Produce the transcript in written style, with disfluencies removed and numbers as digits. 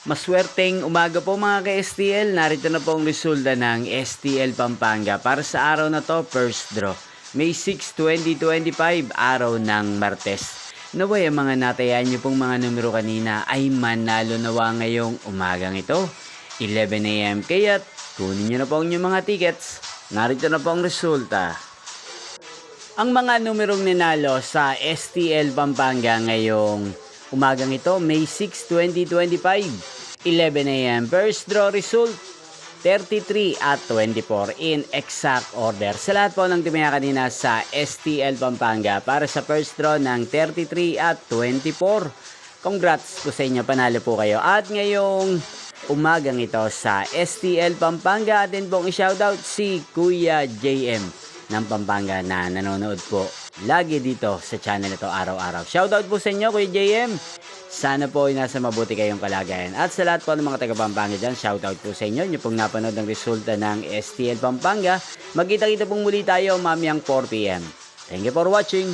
Maswerteng umaga po mga ka-STL. Narito na po ang resulta ng STL Pampanga para sa araw na to, first draw. May 6, 2025, araw ng Martes. Naway ang mga natayaan nyo pong mga numero kanina ay manalo nawa ngayong umagang ito, 11 AM. Kaya't kunin nyo na po ang inyong mga tickets. Narito na po ang resulta. Ang mga numerong ninalo sa STL Pampanga ngayong umagang ito, May 6, 2025, 11 AM. First draw result, 33 at 24 in exact order. Sa lahat po ng tumaya kanina sa STL Pampanga para sa first draw ng 33 at 24. Congrats po sa inyo, panalo po kayo. At ngayong umagang ito sa STL Pampanga, atin pong i-shoutout si Kuya JM ng Pampanga na nanonood po lagi dito sa channel ito araw-araw. Shoutout po sa inyo, Kuya JM. Sana po ay nasa mabuti kayong kalagayan. At sa lahat po ng mga taga Pampanga dyan, shoutout po sa inyo. Inyo pong napanood ng resulta ng STL Pampanga. Magkita-kita pong muli tayo mamayang 4 PM. Thank you for watching.